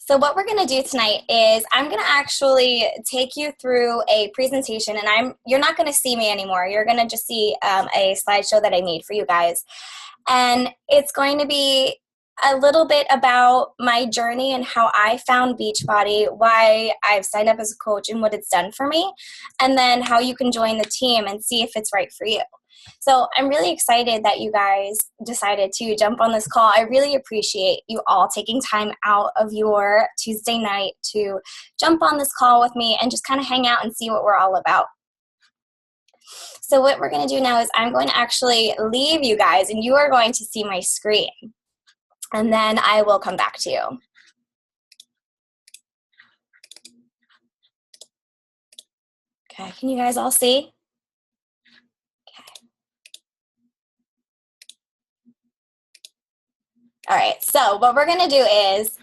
So what we're going to do tonight is I'm going to actually take you through a presentation, and you're not going to see me anymore. You're going to just see a slideshow that I made for you guys. And it's going to be a little bit about my journey and how I found Beachbody, why I've signed up as a coach and what it's done for me, and then how you can join the team and see if it's right for you. So I'm really excited that you guys decided to jump on this call. I really appreciate you all taking time out of your Tuesday night to jump on this call with me and just kind of hang out and see what we're all about. So what we're going to do now is I'm going to actually leave you guys, and you are going to see my screen. And then I will come back to you. Okay, can you guys all see? All right, so what we're gonna do is,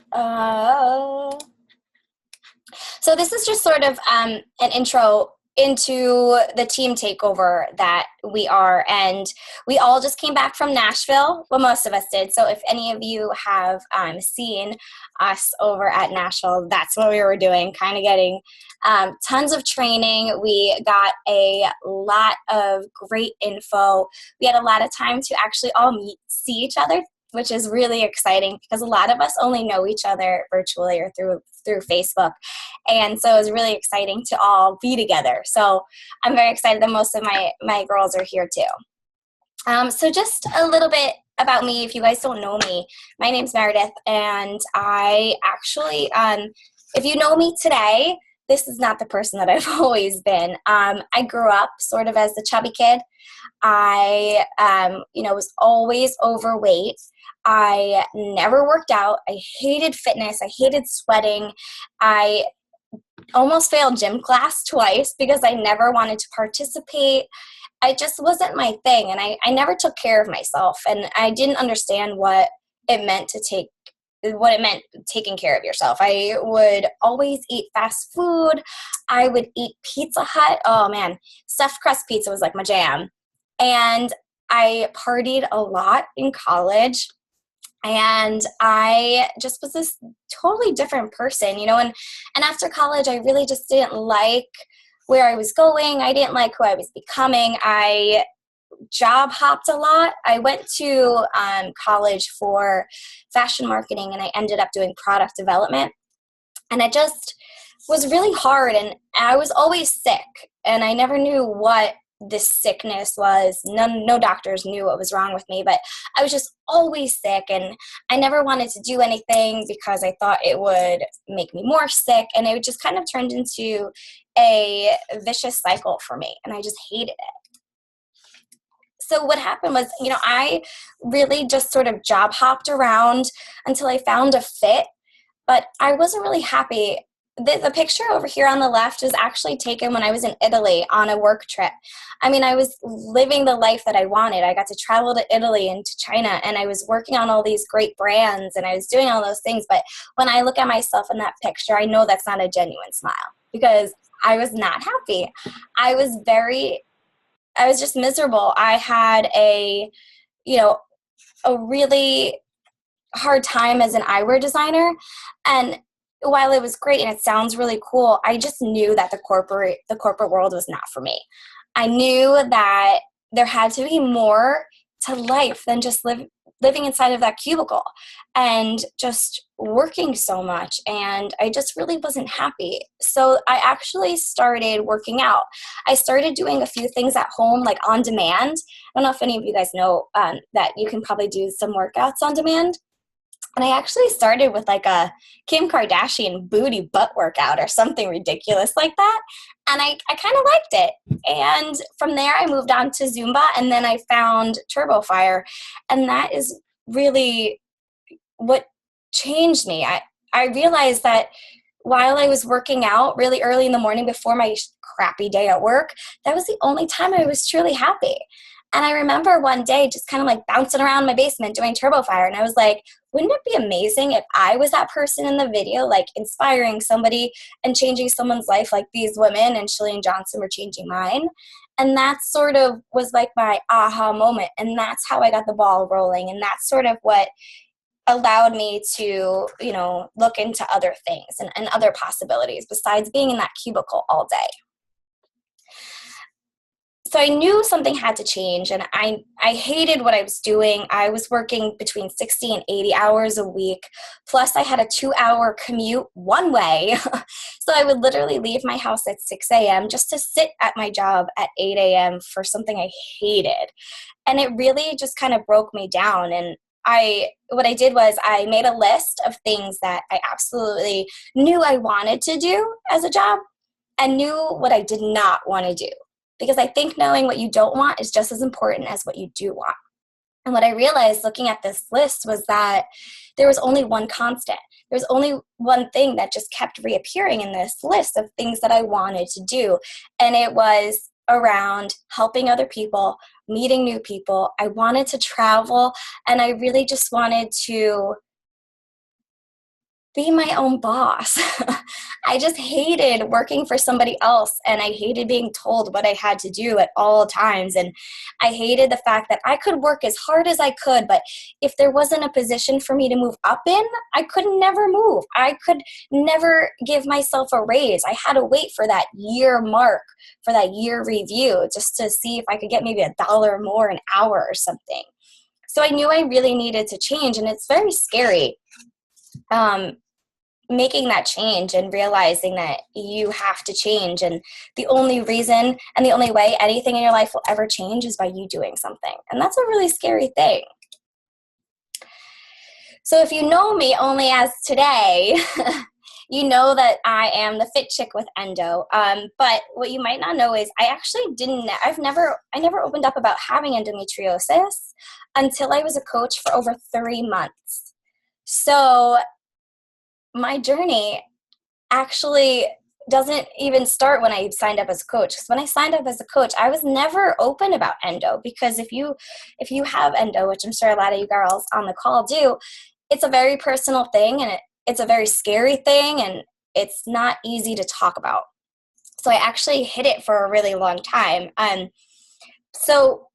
so this is just sort of an intro into the team takeover that we are, and we all just came back from Nashville. Well, most of us did. So if any of you have seen us over at Nashville, that's what we were doing, kind of getting tons of training. We got a lot of great info. We had a lot of time to actually all see each other, which is really exciting because a lot of us only know each other virtually or through Facebook. And so it was really exciting to all be together. So I'm very excited that most of my girls are here too. So just a little bit about me, if you guys don't know me. My name's Meredith, and I actually, if you know me today, this is not the person that I've always been. I grew up sort of as the chubby kid. I, was always overweight. I never worked out. I hated fitness. I hated sweating. I almost failed gym class twice because I never wanted to participate. It just wasn't my thing, and I never took care of myself, and I didn't understand what it meant taking care of yourself. I would always eat fast food. I would eat Pizza Hut. Oh man, stuffed crust pizza was like my jam. And I partied a lot in college, and I just was this totally different person, and after college, I really just didn't like where I was going. I didn't like who I was becoming. I job hopped a lot. I went to college for fashion marketing, and I ended up doing product development. And it just was really hard, and I was always sick, and I never knew what this sickness was. No doctors knew what was wrong with me, but I was just always sick, and I never wanted to do anything because I thought it would make me more sick, and it just kind of turned into a vicious cycle for me, and I just hated it. So what happened was, I really just sort of job hopped around until I found a fit, but I wasn't really happy. The picture over here on the left is actually taken when I was in Italy on a work trip. I mean, I was living the life that I wanted. I got to travel to Italy and to China, and I was working on all these great brands, and I was doing all those things. But when I look at myself in that picture, I know that's not a genuine smile because I was not happy. I was just miserable. I had a really hard time as an eyewear designer, and while it was great and it sounds really cool, I just knew that the corporate world was not for me. I knew that there had to be more to life than just living inside of that cubicle and just working so much, and I just really wasn't happy. So I actually started working out. I started doing a few things at home, like on demand. I don't know if any of you guys know that you can probably do some workouts on demand. And I actually started with like a Kim Kardashian booty butt workout or something ridiculous like that. And I kind of liked it. And from there, I moved on to Zumba, and then I found Turbo Fire. And that is really what changed me. I realized that while I was working out really early in the morning before my crappy day at work, that was the only time I was truly happy. And I remember one day just kind of like bouncing around my basement doing Turbo Fire. And I was like, wouldn't it be amazing if I was that person in the video, like inspiring somebody and changing someone's life like these women and Shillian Johnson were changing mine? And that sort of was like my aha moment. And that's how I got the ball rolling. And that's sort of what allowed me to, look into other things and other possibilities besides being in that cubicle all day. So I knew something had to change, and I hated what I was doing. I was working between 60 and 80 hours a week, plus I had a 2-hour commute one way. So I would literally leave my house at 6 a.m. just to sit at my job at 8 a.m. for something I hated. And it really just kind of broke me down. And what I did was I made a list of things that I absolutely knew I wanted to do as a job and knew what I did not want to do. Because I think knowing what you don't want is just as important as what you do want. And what I realized looking at this list was that there was only one constant. There was only one thing that just kept reappearing in this list of things that I wanted to do. And it was around helping other people, meeting new people. I wanted to travel, and I really just wanted to be my own boss. I just hated working for somebody else, and I hated being told what I had to do at all times. And I hated the fact that I could work as hard as I could, but if there wasn't a position for me to move up in, I could never move. I could never give myself a raise. I had to wait for that year mark, for that year review, just to see if I could get maybe $1 more an hour or something. So I knew I really needed to change, and it's very scary. Making that change and realizing that you have to change, and the only reason and the only way anything in your life will ever change is by you doing something. And that's a really scary thing. So if you know me only as today, you know that I am the fit chick with endo. But what you might not know is I never opened up about having endometriosis until I was a coach for over 3 months. So my journey actually doesn't even start when I signed up as a coach. Because when I signed up as a coach, I was never open about endo, because if you have endo, which I'm sure a lot of you girls on the call do, it's a very personal thing, and it's a very scary thing, and it's not easy to talk about. So I actually hid it for a really long time. So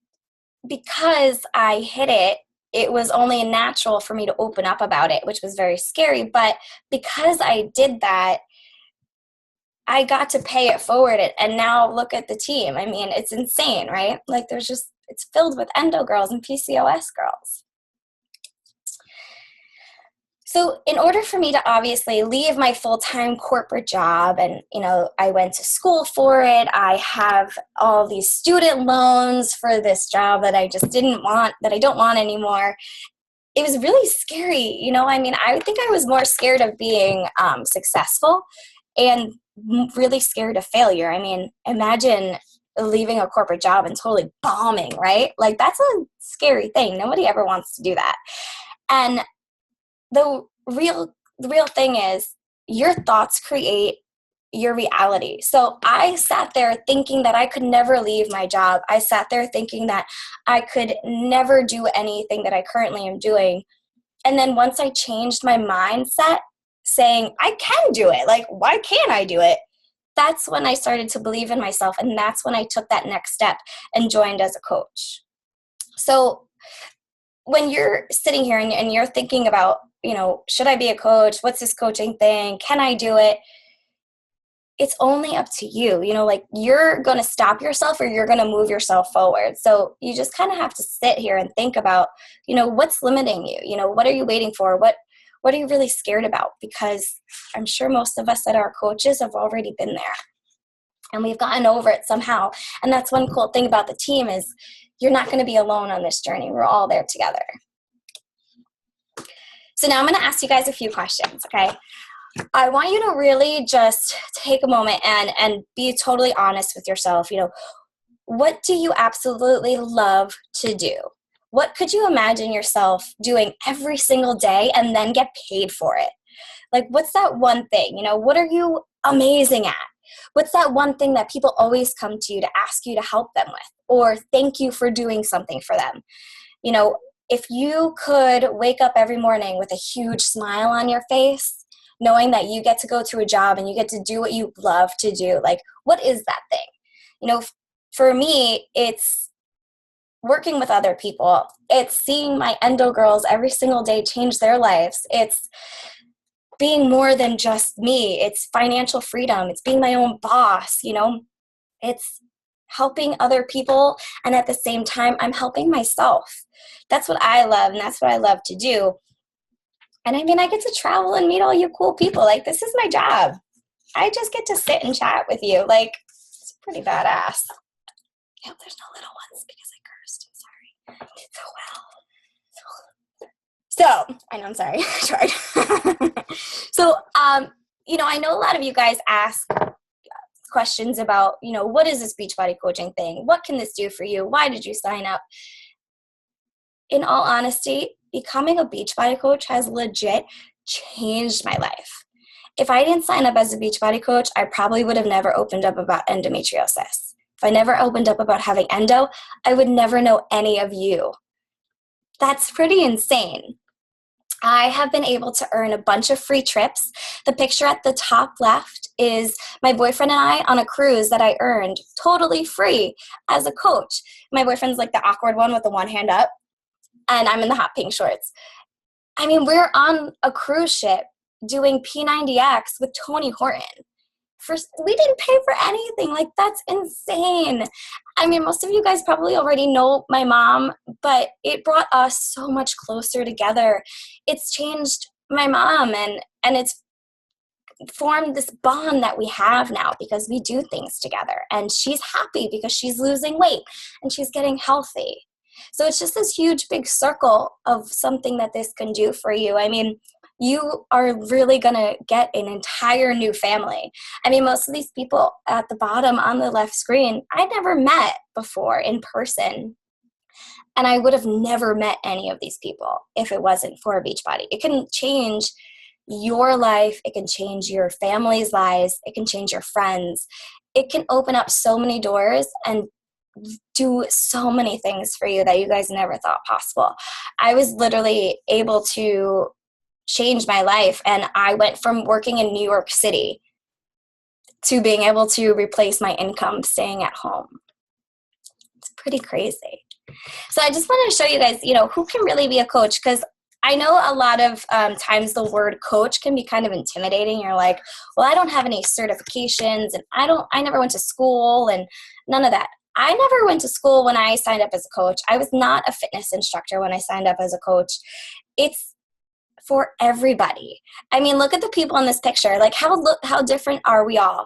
because I hid it, it was only natural for me to open up about it, which was very scary. But because I did that, I got to pay it forward. And now look at the team. I mean, it's insane, right? Like it's filled with endo girls and PCOS girls. So in order for me to obviously leave my full-time corporate job, and, I went to school for it, I have all these student loans for this job that I just didn't want, that I don't want anymore. It was really scary. I think I was more scared of being successful and really scared of failure. I mean, imagine leaving a corporate job and totally bombing, right? Like, that's a scary thing. Nobody ever wants to do that. And the real thing is, your thoughts create your reality. So I sat there thinking that I could never leave my job. I sat there thinking that I could never do anything that I currently am doing. And then once I changed my mindset, saying, I can do it, like, why can't I do it? That's when I started to believe in myself. And that's when I took that next step and joined as a coach. So when you're sitting here and you're thinking about, should I be a coach? What's this coaching thing? Can I do it? It's only up to you. You're going to stop yourself or you're going to move yourself forward. So you just kind of have to sit here and think about, what's limiting you? What are you waiting for? What are you really scared about? Because I'm sure most of us that are coaches have already been there, and we've gotten over it somehow. And that's one cool thing about the team is you're not going to be alone on this journey. We're all there together. So now I'm going to ask you guys a few questions, okay? I want you to really just take a moment and be totally honest with yourself. What do you absolutely love to do? What could you imagine yourself doing every single day and then get paid for it? Like, what's that one thing? What are you amazing at? What's that one thing that people always come to you to ask you to help them with, or thank you for doing something for them? If you could wake up every morning with a huge smile on your face, knowing that you get to go to a job and you get to do what you love to do, like, what is that thing? For me, it's working with other people. It's seeing my endo girls every single day change their lives. It's being more than just me. It's financial freedom. It's being my own boss, you know. It's helping other people, and at the same time, I'm helping myself. That's what I love, and that's what I love to do. And I mean, I get to travel and meet all you cool people. Like, this is my job. I just get to sit and chat with you. Like, it's pretty badass. I hope there's no little ones because I cursed. I'm sorry. So, I know, I'm sorry. I tried. So, you know, I know a lot of you guys ask questions about, you know, what is this Beachbody coaching thing? What can this do for you? Why did you sign up? In all honesty, becoming a Beachbody coach has legit changed my life. If I didn't sign up as a Beachbody coach, I probably would have never opened up about endometriosis. If I never opened up about having endo, I would never know any of you. That's pretty insane. I have been able to earn a bunch of free trips. The picture at the top left is my boyfriend and I on a cruise that I earned totally free as a coach. My boyfriend's like the awkward one with the one hand up, and I'm in the hot pink shorts. I mean, we're on a cruise ship doing P90X with Tony Horton. We didn't pay for anything. Like, that's insane. I mean, most of you guys probably already know my mom, but it brought us so much closer together. It's changed my mom, and it's formed this bond that we have now because we do things together. And she's happy because she's losing weight and she's getting healthy. So it's just this huge, big circle of something that this can do for you. I mean, you are really going to get an entire new family. I mean, most of these people at the bottom on the left screen, I never met before in person. And I would have never met any of these people if it wasn't for Beachbody. It can change your life. It can change your family's lives. It can change your friends. It can open up so many doors and do so many things for you that you guys never thought possible. I was literally able to change my life, and I went from working in New York City to being able to replace my income staying at home. It's pretty crazy. So I just wanted to show you guys, you know, who can really be a coach, because I know a lot of times the word coach can be kind of intimidating. You're like, well, I don't have any certifications, and I never went to school, and none of that. I never went to school when I signed up as a coach. I was not a fitness instructor when I signed up as a coach. It's for everybody. I mean, look at the people in this picture. Like, how different are we all?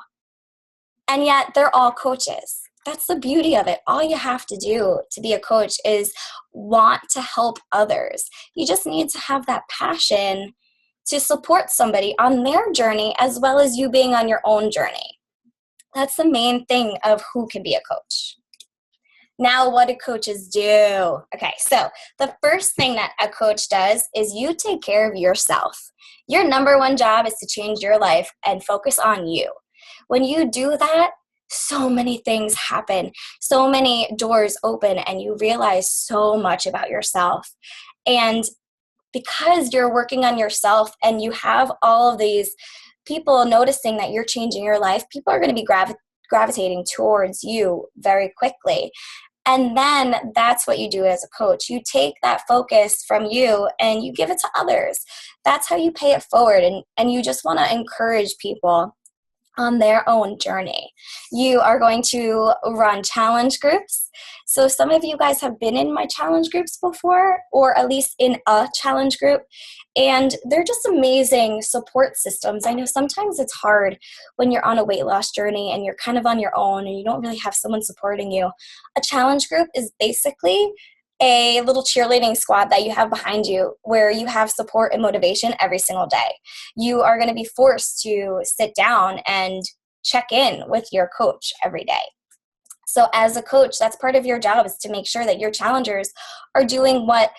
And yet they're all coaches. That's the beauty of it. All you have to do to be a coach is want to help others. You just need to have that passion to support somebody on their journey as well as you being on your own journey. That's the main thing of who can be a coach. Now, what do coaches do? Okay, so the first thing that a coach does is you take care of yourself. Your number one job is to change your life and focus on you. When you do that, so many things happen, so many doors open, and you realize so much about yourself. And because you're working on yourself and you have all of these people noticing that you're changing your life, people are going to be gravitating towards you very quickly. And then that's what you do as a coach. You take that focus from you and you give it to others. That's how you pay it forward. And you just want to encourage people on their own journey. You are going to run challenge groups. So some of you guys have been in my challenge groups before, or at least in a challenge group, and they're just amazing support systems. I know sometimes it's hard when you're on a weight loss journey and you're kind of on your own and you don't really have someone supporting you. A challenge group is basically a little cheerleading squad that you have behind you where you have support and motivation every single day. You are going to be forced to sit down and check in with your coach every day. So as a coach, that's part of your job, is to make sure that your challengers are doing what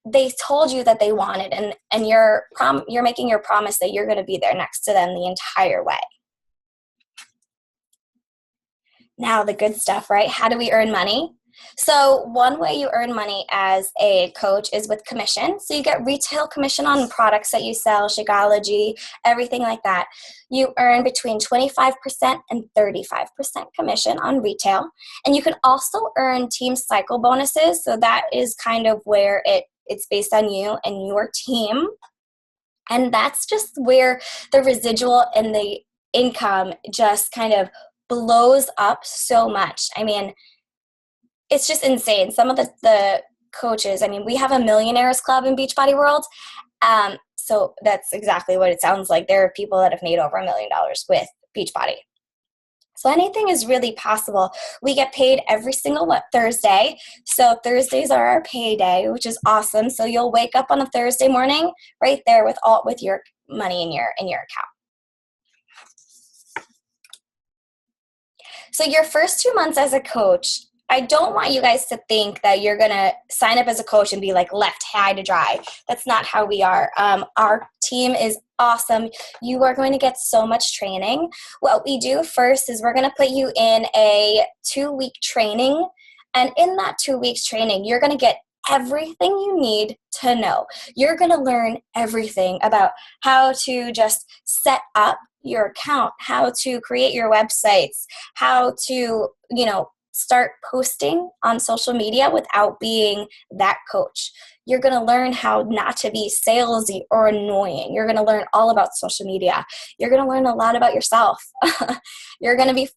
they told you that they wanted, and you're making your promise that you're going to be there next to them the entire way. Now the good stuff, right? How do we earn money? So one way you earn money as a coach is with commission. So you get retail commission on products that you sell, Shakeology, everything like that. You earn between 25% and 35% commission on retail. And you can also earn team cycle bonuses. So that is kind of where it's based on you and your team. And that's just where the residual and the income just kind of blows up so much. I mean, it's just insane. Some of the coaches, I mean, we have a millionaires club in Beachbody World. So that's exactly what it sounds like. There are people that have made over $1 million with Beachbody. So anything is really possible. We get paid every single Thursday. So Thursdays are our payday, which is awesome. So you'll wake up on a Thursday morning right there with your money in your account. So your first 2 months as a coach, I don't want you guys to think that you're going to sign up as a coach and be like left high to dry. That's not how we are. Our team is awesome. You are going to get so much training. What we do first is we're going to put you in a 2-week training. And in that 2 weeks training, you're going to get everything you need to know. You're going to learn everything about how to just set up your account, how to create your websites, how to, start posting on social media without being that coach. You're going to learn how not to be salesy or annoying. You're going to learn all about social media. You're going to learn a lot about yourself. You're going to be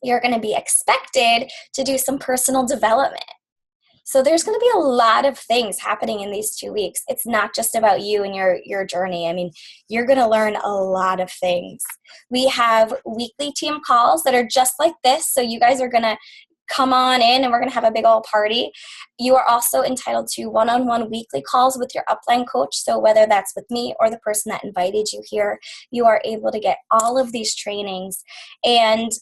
you're going to be expected to do some personal development. So there's going to be a lot of things happening in these 2 weeks. It's not just about you and your journey. I mean, you're going to learn a lot of things. We have weekly team calls that are just like this. So you guys are going to come on in and we're going to have a big old party. You are also entitled to one-on-one weekly calls with your upline coach. So whether that's with me or the person that invited you here, you are able to get all of these trainings. And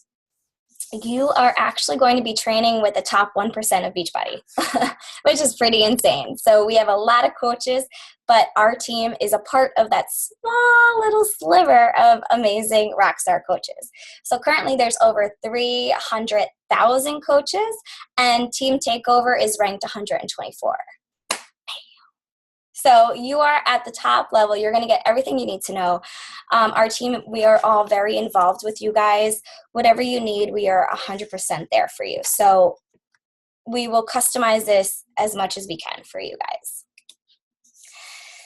you are actually going to be training with the top 1% of Beachbody, which is pretty insane. So we have a lot of coaches, but our team is a part of that small little sliver of amazing rockstar coaches. So currently there's over 300,000 coaches, and Team Takeover is ranked 124. So you are at the top level. You're going to get everything you need to know. Our team, we are all very involved with you guys. Whatever you need, we are 100% there for you. So we will customize this as much as we can for you guys.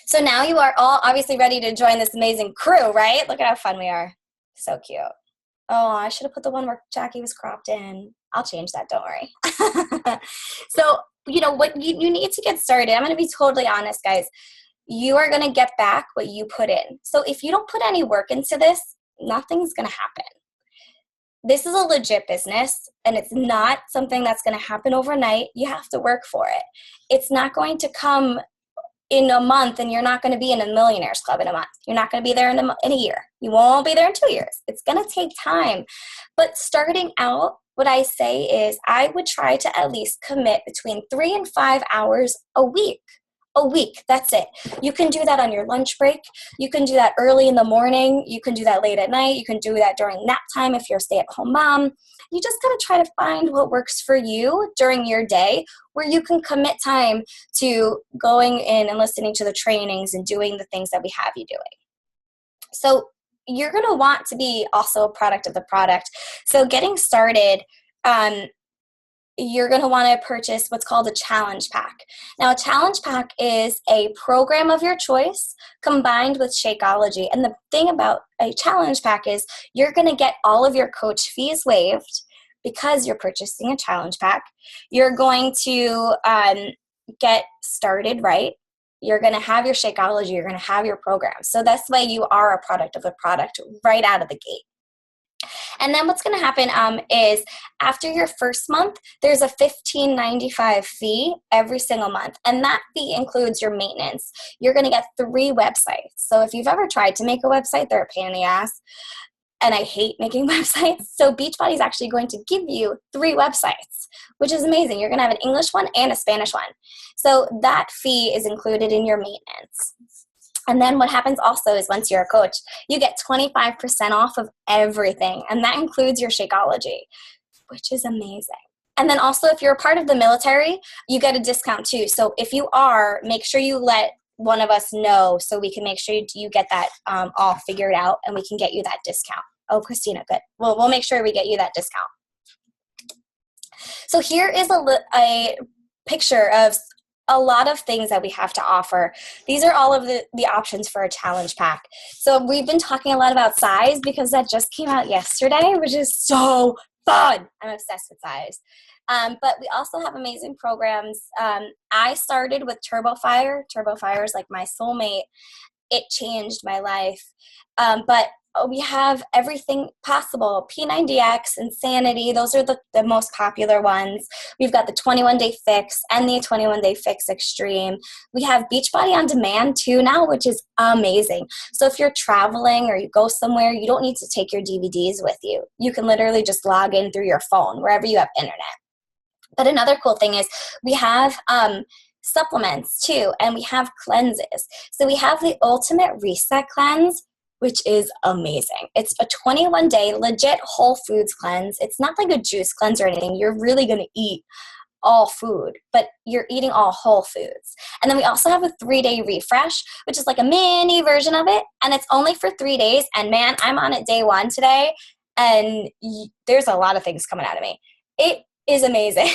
So now you are all obviously ready to join this amazing crew, right? Look at how fun we are. So cute. Oh, I should have put the one where Jackie was cropped in. I'll change that, don't worry. So, what you need to get started, I'm going to be totally honest, guys. You are going to get back what you put in. So if you don't put any work into this, nothing's going to happen. This is a legit business, and it's not something that's going to happen overnight. You have to work for it. It's not going to come in a month, and you're not going to be in a millionaires club in a month. You're not going to be there in a year. You won't be there in 2 years. It's going to take time. But starting out, what I say is I would try to at least commit between 3 and 5 hours a week. A week, that's it. You can do that on your lunch break. You can do that early in the morning. You can do that late at night. You can do that during nap time if you're a stay-at-home mom. You just got to try to find what works for you during your day where you can commit time to going in and listening to the trainings and doing the things that we have you doing. So you're going to want to be also a product of the product. So getting started, you're going to want to purchase what's called a challenge pack. Now, a challenge pack is a program of your choice combined with Shakeology. And the thing about a challenge pack is you're going to get all of your coach fees waived because you're purchasing a challenge pack. You're going to get started right. You're going to have your Shakeology. You're going to have your program. So that's why you are a product of the product right out of the gate. And then what's going to happen is after your first month, there's a $15.95 fee every single month. And that fee includes your maintenance. You're going to get 3 websites. So if you've ever tried to make a website, they're a pain in the ass. And I hate making websites. So Beachbody is actually going to give you 3 websites, which is amazing. You're going to have an English one and a Spanish one. So that fee is included in your maintenance. And then what happens also is once you're a coach, you get 25% off of everything. And that includes your Shakeology, which is amazing. And then also, if you're a part of the military, you get a discount too. So if you are, make sure you let one of us know so we can make sure you get that all figured out and we can get you that discount. Oh, Christina, good. We'll make sure we get you that discount. So here is a picture of a lot of things that we have to offer. These are all of the options for a challenge pack. So we've been talking a lot about size because that just came out yesterday, which is so fun. I'm obsessed with size. But we also have amazing programs. I started with TurboFire. TurboFire is like my soulmate. It changed my life. But we have everything possible. P90X, Insanity, those are the most popular ones. We've got the 21-Day Fix and the 21-Day Fix Extreme. We have Beachbody On Demand too now, which is amazing. So if you're traveling or you go somewhere, you don't need to take your DVDs with you. You can literally just log in through your phone wherever you have internet. But another cool thing is we have supplements too, and we have cleanses. So we have the Ultimate Reset Cleanse, which is amazing. It's a 21-day legit whole foods cleanse. It's not like a juice cleanse or anything. You're really going to eat all food, but you're eating all whole foods. And then we also have a 3-day refresh, which is like a mini version of it. And it's only for 3 days. And man, I'm on it day 1 today. And there's a lot of things coming out of me. It is amazing.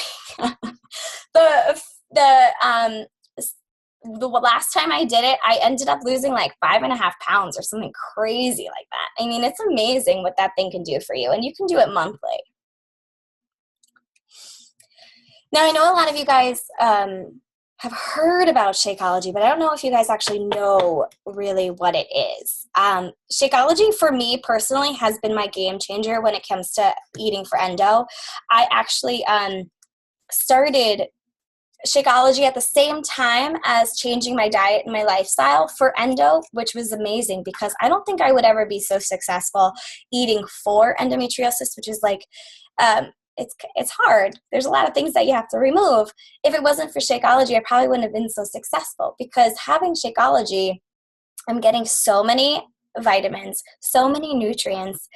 The last time I did it, I ended up losing like 5.5 pounds or something crazy like that. I mean, it's amazing what that thing can do for you, and you can do it monthly. Now, I know a lot of you guys have heard about Shakeology, but I don't know if you guys actually know really what it is. Shakeology, for me personally, has been my game changer when it comes to eating for endo. I actually started Shakeology at the same time as changing my diet and my lifestyle for endo, which was amazing because I don't think I would ever be so successful eating for endometriosis, which is like, it's hard. There's a lot of things that you have to remove. If it wasn't for Shakeology, I probably wouldn't have been so successful because having Shakeology, I'm getting so many vitamins, so many nutrients,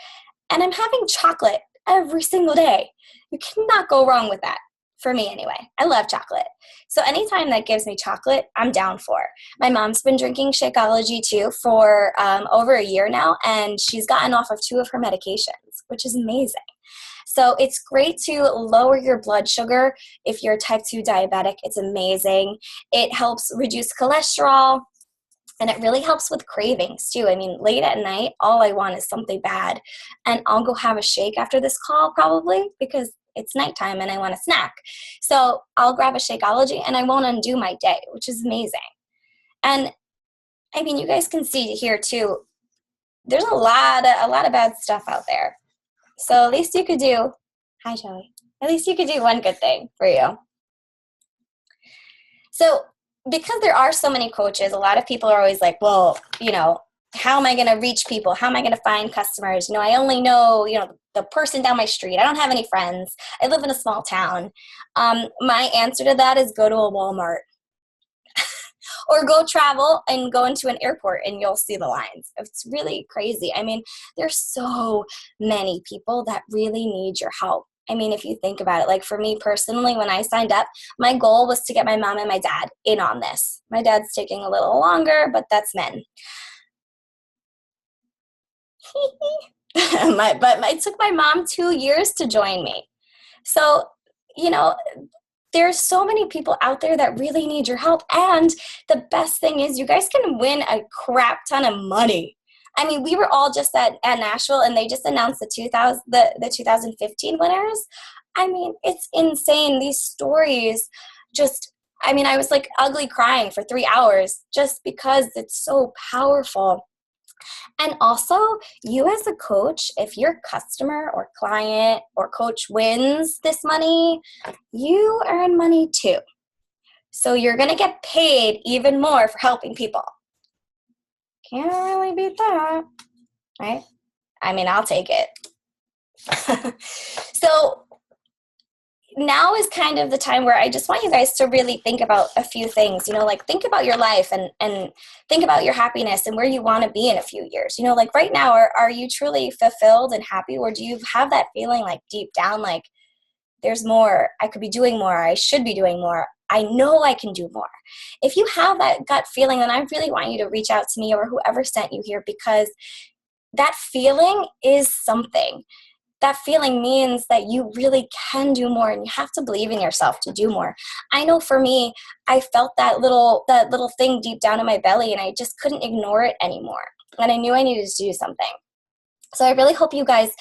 and I'm having chocolate every single day. You cannot go wrong with that. For me anyway. I love chocolate. So anytime that gives me chocolate, I'm down for. My mom's been drinking Shakeology too for over a year now, and she's gotten off of 2 of her medications, which is amazing. So it's great to lower your blood sugar if you're type 2 diabetic. It's amazing. It helps reduce cholesterol, and it really helps with cravings too. I mean, late at night, all I want is something bad, and I'll go have a shake after this call probably because it's nighttime and I want a snack. So I'll grab a Shakeology and I won't undo my day, which is amazing. And I mean, you guys can see here too, there's a lot of bad stuff out there. So at least you could do, hi Joey, at least you could do one good thing for you. So because there are so many coaches, a lot of people are always like, well, you know, how am I going to reach people? How am I going to find customers? You know, I only know, you know, the person down my street. I don't have any friends. I live in a small town. My answer to that is go to a Walmart or go travel and go into an airport and you'll see the lines. It's really crazy. I mean, there's so many people that really need your help. I mean, if you think about it, like for me personally, when I signed up, my goal was to get my mom and my dad in on this. My dad's taking a little longer, but that's men. It took my mom 2 years to join me. So, you know, there's so many people out there that really need your help. And the best thing is you guys can win a crap ton of money. I mean, we were all just at Nashville and they just announced the 2015 winners. I mean, it's insane. These stories just, I mean, I was like ugly crying for 3 hours just because it's so powerful. And also, you as a coach, if your customer or client or coach wins this money, you earn money too. So you're going to get paid even more for helping people. Can't really beat that, right? I mean, I'll take it. So now is kind of the time where I just want you guys to really think about a few things, you know, like think about your life and think about your happiness and where you want to be in a few years. You know, like right now, are you truly fulfilled and happy, or do you have that feeling like deep down, like, there's more, I could be doing more, I should be doing more, I know I can do more. If you have that gut feeling, then I really want you to reach out to me or whoever sent you here, because that feeling is something. That feeling means that you really can do more, and you have to believe in yourself to do more. I know for me, I felt that little thing deep down in my belly, and I just couldn't ignore it anymore. And I knew I needed to do something. So I really hope you guys,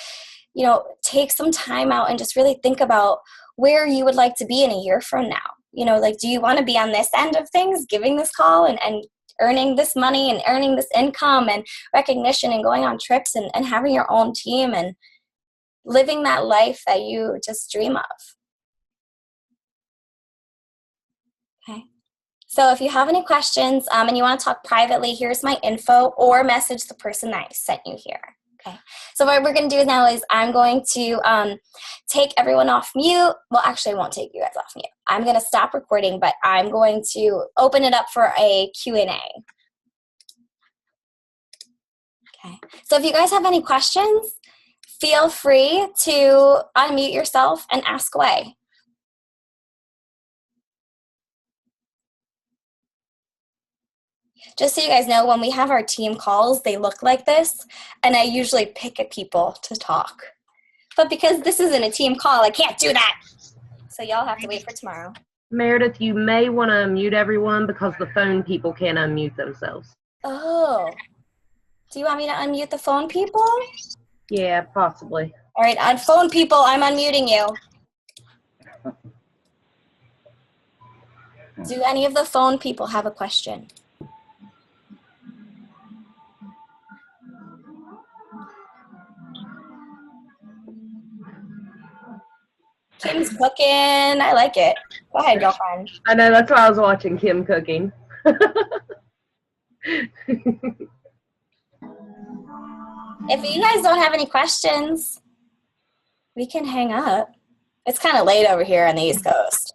take some time out and just really think about where you would like to be in a year from now. Do you want to be on this end of things, giving this call and earning this money and earning this income and recognition and going on trips and having your own team and living that life that you just dream of? Okay. So if you have any questions and you want to talk privately, here's my info, or message the person that sent you here. Okay. So what we're going to do now is I'm going to take everyone off mute. Well, actually, I won't take you guys off mute. I'm going to stop recording, but I'm going to open it up for a Q&A. Okay. So if you guys have any questions, feel free to unmute yourself and ask away. Just so you guys know, when we have our team calls, they look like this, and I usually pick at people to talk. But because this isn't a team call, I can't do that. So y'all have to wait for tomorrow. Meredith, you may want to unmute everyone because the phone people can't unmute themselves. Oh. Do you want me to unmute the phone people? Yeah, possibly. All right, on phone people, I'm unmuting you. Do any of the phone people have a question? Kim's cooking. I like it. Go ahead, girlfriend. I know, that's why I was watching Kim cooking. If you guys don't have any questions, we can hang up. It's kind of late over here on the East Coast.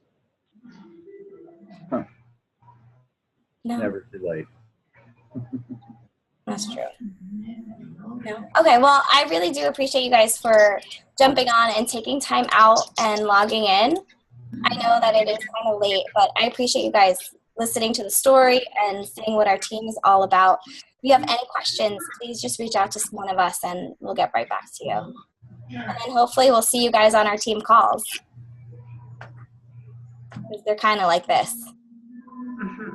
Huh. No. Never too late. That's true. No. Okay, well, I really do appreciate you guys for jumping on and taking time out and logging in. I know that it is kind of late, but I appreciate you guys listening to the story and seeing what our team is all about. If you have any questions, please just reach out to one of us and we'll get right back to you. And then hopefully we'll see you guys on our team calls. Because they're kind of like this.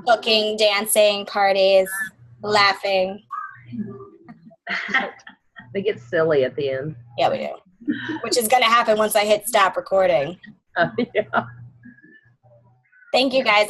Cooking, dancing, parties, laughing. They get silly at the end. Yeah, we do. Which is going to happen once I hit stop recording. Yeah. Thank you, guys.